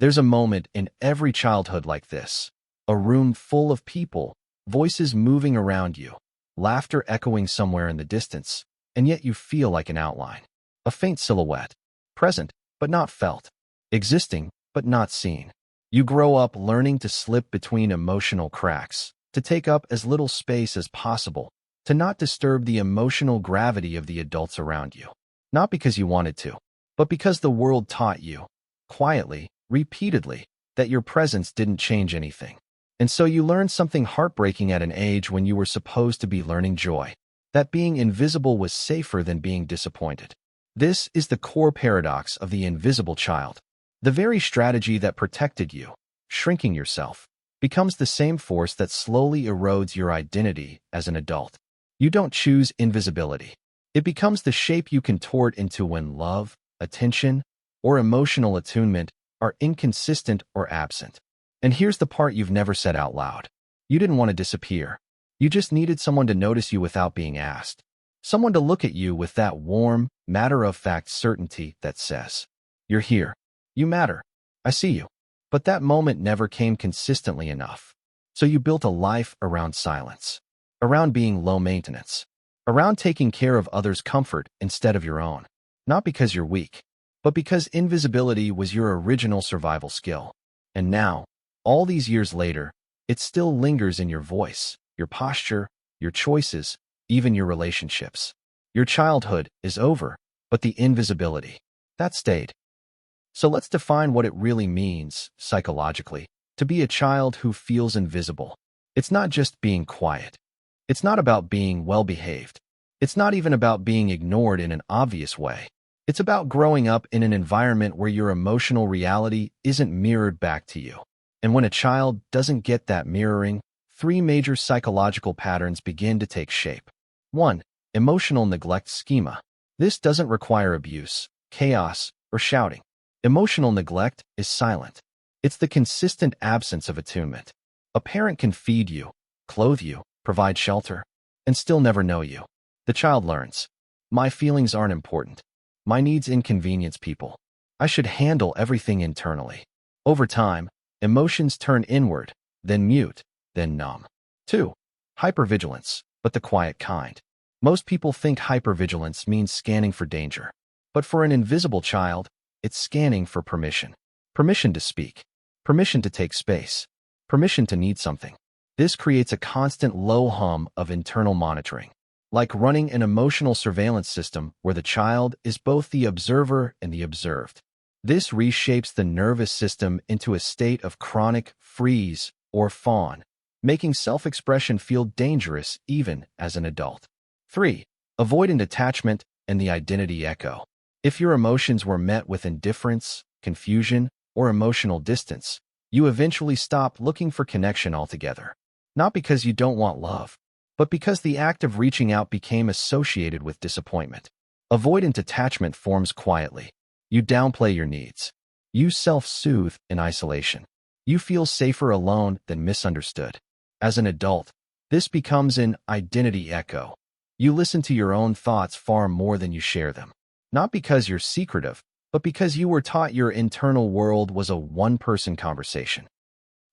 There's a moment in every childhood like this. A room full of people, voices moving around you, laughter echoing somewhere in the distance, and yet you feel like an outline. A faint silhouette, present but not felt, existing but not seen. You grow up learning to slip between emotional cracks, to take up as little space as possible, to not disturb the emotional gravity of the adults around you. Not because you wanted to, but because the world taught you, quietly, repeatedly, that your presence didn't change anything. And so you learned something heartbreaking at an age when you were supposed to be learning joy, that being invisible was safer than being disappointed. This is the core paradox of the invisible child. The very strategy that protected you, shrinking yourself, becomes the same force that slowly erodes your identity as an adult. You don't choose invisibility. It becomes the shape you contort into when love, attention, or emotional attunement are inconsistent or absent. And here's the part you've never said out loud. You didn't want to disappear. You just needed someone to notice you without being asked. Someone to look at you with that warm, matter-of-fact certainty that says, "You're here. You matter. I see you." But that moment never came consistently enough. So you built a life around silence, around being low maintenance, around taking care of others' comfort instead of your own. Not because you're weak, but because invisibility was your original survival skill. And now, all these years later, it still lingers in your voice, your posture, your choices, even your relationships. Your childhood is over, but the invisibility, that stayed. So let's define what it really means, psychologically, to be a child who feels invisible. It's not just being quiet. It's not about being well-behaved. It's not even about being ignored in an obvious way. It's about growing up in an environment where your emotional reality isn't mirrored back to you. And when a child doesn't get that mirroring, three major psychological patterns begin to take shape. 1. Emotional neglect schema. This doesn't require abuse, chaos, or shouting. Emotional neglect is silent. It's the consistent absence of attunement. A parent can feed you, clothe you, provide shelter, and still never know you. The child learns, my feelings aren't important. My needs inconvenience people. I should handle everything internally. Over time, emotions turn inward, then mute, then numb. 2. Hypervigilance, but the quiet kind. Most people think hypervigilance means scanning for danger. But for an invisible child, it's scanning for permission. Permission to speak. Permission to take space. Permission to need something. This creates a constant low hum of internal monitoring, like running an emotional surveillance system where the child is both the observer and the observed. This reshapes the nervous system into a state of chronic freeze or fawn, making self-expression feel dangerous even as an adult. 3. Avoidant attachment and the identity echo. If your emotions were met with indifference, confusion, or emotional distance, you eventually stop looking for connection altogether. Not because you don't want love, but because the act of reaching out became associated with disappointment. Avoidant attachment forms quietly. You downplay your needs. You self-soothe in isolation. You feel safer alone than misunderstood. As an adult, this becomes an identity echo. You listen to your own thoughts far more than you share them. Not because you're secretive, but because you were taught your internal world was a one-person conversation.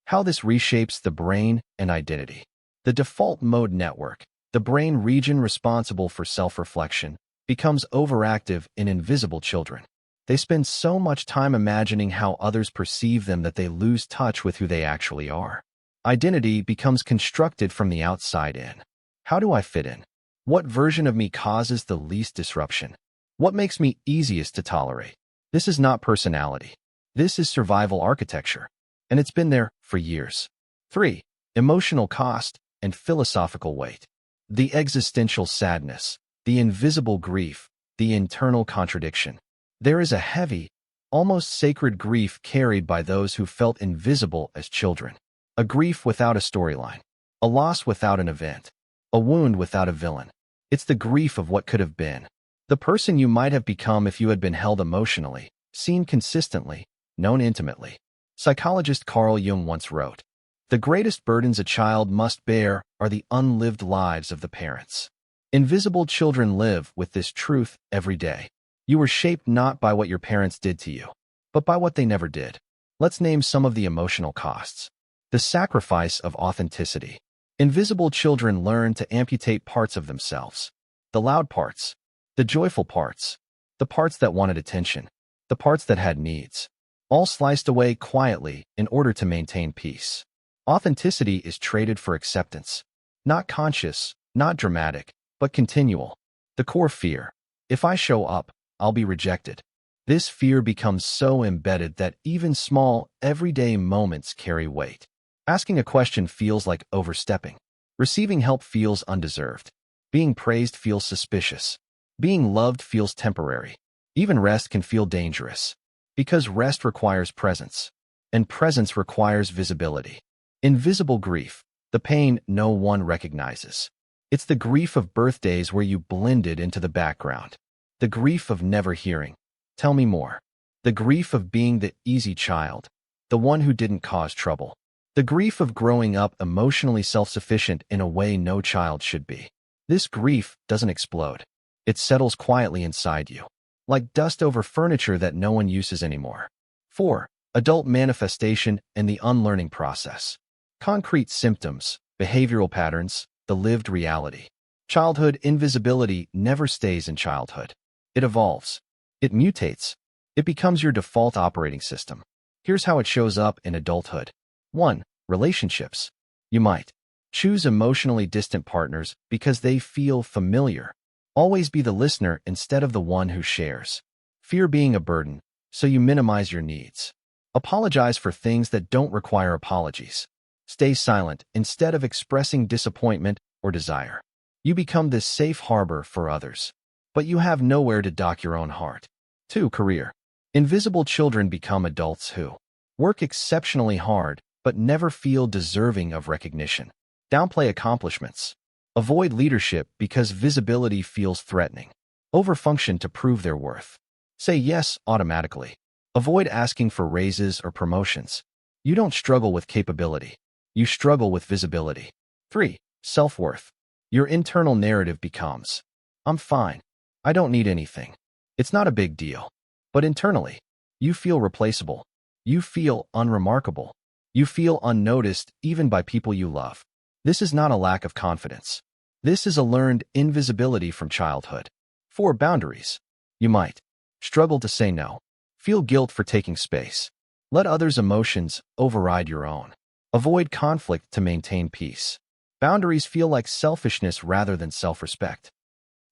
How this reshapes the brain and identity. The default mode network, the brain region responsible for self-reflection, becomes overactive in invisible children. They spend so much time imagining how others perceive them that they lose touch with who they actually are. Identity becomes constructed from the outside in. How do I fit in? What version of me causes the least disruption? What makes me easiest to tolerate? This is not personality. This is survival architecture. And it's been there for years. 3. Emotional cost and philosophical weight. The existential sadness, the invisible grief, the internal contradiction. There is a heavy, almost sacred grief carried by those who felt invisible as children. A grief without a storyline. A loss without an event. A wound without a villain. It's the grief of what could have been. The person you might have become if you had been held emotionally, seen consistently, known intimately. Psychologist Carl Jung once wrote, "The greatest burdens a child must bear are the unlived lives of the parents." Invisible children live with this truth every day. You were shaped not by what your parents did to you, but by what they never did. Let's name some of the emotional costs. The sacrifice of authenticity. Invisible children learn to amputate parts of themselves. The loud parts, the joyful parts, the parts that wanted attention, the parts that had needs, all sliced away quietly in order to maintain peace. Authenticity is traded for acceptance. Not conscious, not dramatic, but continual. The core fear. If I show up, I'll be rejected. This fear becomes so embedded that even small, everyday moments carry weight. Asking a question feels like overstepping. Receiving help feels undeserved. Being praised feels suspicious. Being loved feels temporary. Even rest can feel dangerous. Because rest requires presence. And presence requires visibility. Invisible grief. The pain no one recognizes. It's the grief of birthdays where you blended into the background. The grief of never hearing. Tell me more. The grief of being the easy child. The one who didn't cause trouble. The grief of growing up emotionally self-sufficient in a way no child should be. This grief doesn't explode. It settles quietly inside you, like dust over furniture that no one uses anymore. 4. Adult manifestation and the unlearning process. Concrete symptoms, behavioral patterns, the lived reality. Childhood invisibility never stays in childhood. It evolves. It mutates. It becomes your default operating system. Here's how it shows up in adulthood. 1. Relationships. You might choose emotionally distant partners because they feel familiar. Always be the listener instead of the one who shares. Fear being a burden, so you minimize your needs. Apologize for things that don't require apologies. Stay silent instead of expressing disappointment or desire. You become this safe harbor for others, but you have nowhere to dock your own heart. 2. Career. Invisible children become adults who work exceptionally hard but never feel deserving of recognition. Downplay accomplishments. Avoid leadership because visibility feels threatening. Overfunction to prove their worth. Say yes automatically. Avoid asking for raises or promotions. You don't struggle with capability. You struggle with visibility. 3. Self-worth. Your internal narrative becomes, I'm fine. I don't need anything. It's not a big deal. But internally, you feel replaceable. You feel unremarkable. You feel unnoticed even by people you love. This is not a lack of confidence. This is a learned invisibility from childhood. 4. Boundaries. You might struggle to say no. Feel guilt for taking space. Let others' emotions override your own. Avoid conflict to maintain peace. Boundaries feel like selfishness rather than self-respect.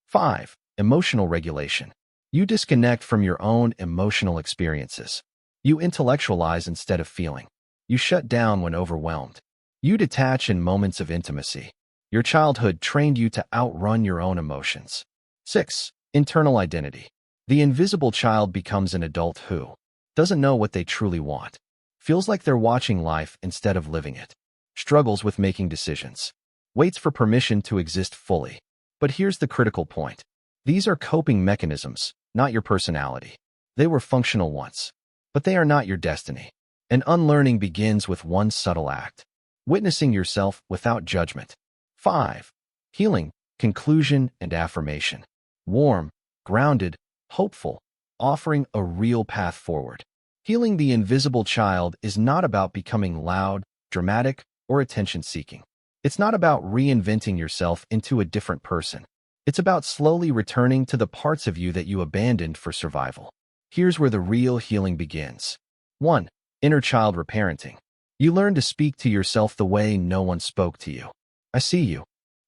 5. Emotional regulation. You disconnect from your own emotional experiences. You intellectualize instead of feeling. You shut down when overwhelmed. You detach in moments of intimacy. Your childhood trained you to outrun your own emotions. 6. Internal identity. The invisible child becomes an adult who doesn't know what they truly want, feels like they're watching life instead of living it, struggles with making decisions, waits for permission to exist fully. But here's the critical point. These are coping mechanisms, not your personality. They were functional once, but they are not your destiny. And unlearning begins with one subtle act: witnessing yourself without judgment. 5. Healing, conclusion, and affirmation. Warm, grounded, hopeful, offering a real path forward. Healing the invisible child is not about becoming loud, dramatic, or attention-seeking. It's not about reinventing yourself into a different person. It's about slowly returning to the parts of you that you abandoned for survival. Here's where the real healing begins. 1. Inner child reparenting. You learn to speak to yourself the way no one spoke to you. I see you.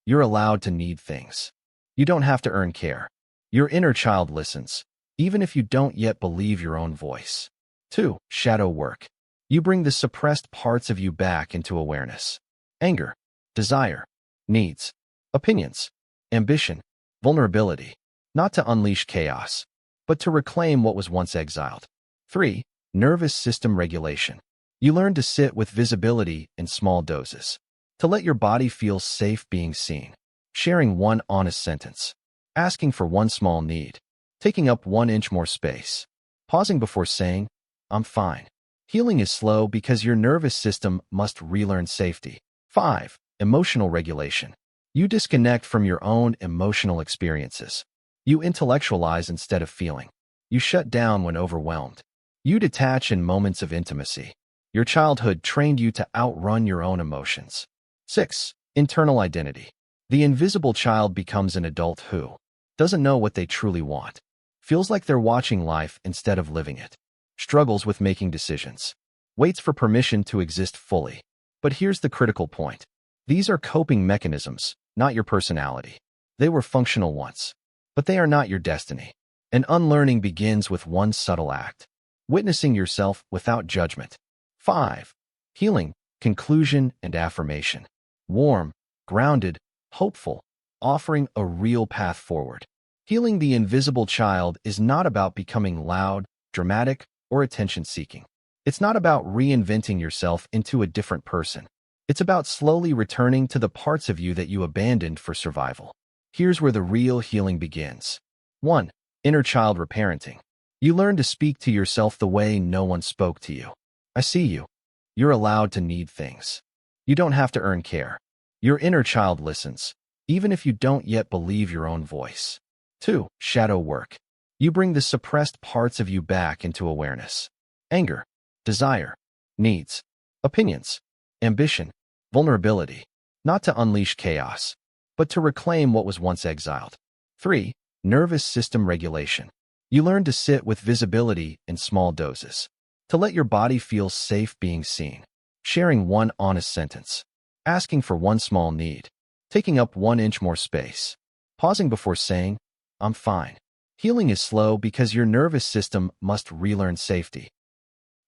You're allowed to need things. You don't have to earn care. Your inner child listens, even if you don't yet believe your own voice. 2. Shadow work. You bring the suppressed parts of you back into awareness. Anger, desire, needs, opinions, ambition, vulnerability. Not to unleash chaos, but to reclaim what was once exiled. 3. Nervous system regulation. You learn to sit with visibility in small doses. To let your body feel safe being seen. Sharing one honest sentence. Asking for one small need. Taking up 1 inch more space. Pausing before saying, I'm fine. Healing is slow because your nervous system must relearn safety. 5. Emotional regulation. You disconnect from your own emotional experiences. You intellectualize instead of feeling. You shut down when overwhelmed. You detach in moments of intimacy. Your childhood trained you to outrun your own emotions. 6. Internal identity. The invisible child becomes an adult who doesn't know what they truly want, feels like they're watching life instead of living it, struggles with making decisions, waits for permission to exist fully. But here's the critical point. These are coping mechanisms, not your personality. They were functional once, but they are not your destiny. And unlearning begins with one subtle act: witnessing yourself without judgment. 5. Healing, conclusion, and affirmation. Warm, grounded, hopeful, offering a real path forward. Healing the invisible child is not about becoming loud, dramatic, or attention-seeking. It's not about reinventing yourself into a different person. It's about slowly returning to the parts of you that you abandoned for survival. Here's where the real healing begins. 1. Inner child reparenting. You learn to speak to yourself the way no one spoke to you. I see you. You're allowed to need things. You don't have to earn care. Your inner child listens, even if you don't yet believe your own voice. 2. Shadow work. You bring the suppressed parts of you back into awareness. Anger, desire, needs, opinions, ambition, vulnerability. Not to unleash chaos, but to reclaim what was once exiled. 3. Nervous system regulation. You learn to sit with visibility in small doses, to let your body feel safe being seen, sharing one honest sentence, asking for one small need, taking up 1 inch more space, pausing before saying, I'm fine. Healing is slow because your nervous system must relearn safety.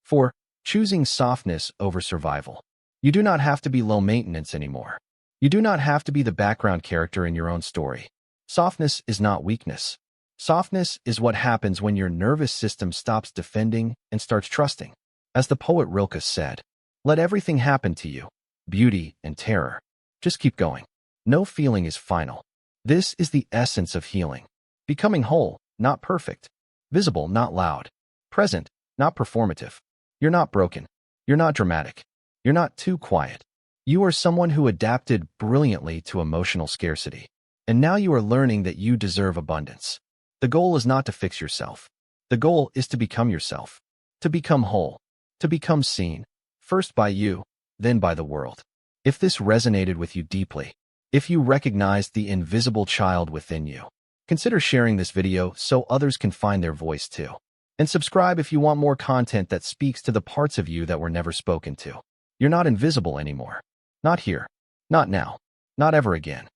4. Choosing softness over survival. You do not have to be low maintenance anymore. You do not have to be the background character in your own story. Softness is not weakness. Softness is what happens when your nervous system stops defending and starts trusting. As the poet Rilke said, let everything happen to you, beauty and terror. Just keep going. No feeling is final. This is the essence of healing. Becoming whole, not perfect. Visible, not loud. Present, not performative. You're not broken. You're not dramatic. You're not too quiet. You are someone who adapted brilliantly to emotional scarcity. And now you are learning that you deserve abundance. The goal is not to fix yourself. The goal is to become yourself. To become whole. To become seen. First by you, then by the world. If this resonated with you deeply, if you recognized the invisible child within you, consider sharing this video so others can find their voice too. And subscribe if you want more content that speaks to the parts of you that were never spoken to. You're not invisible anymore. Not here. Not now. Not ever again.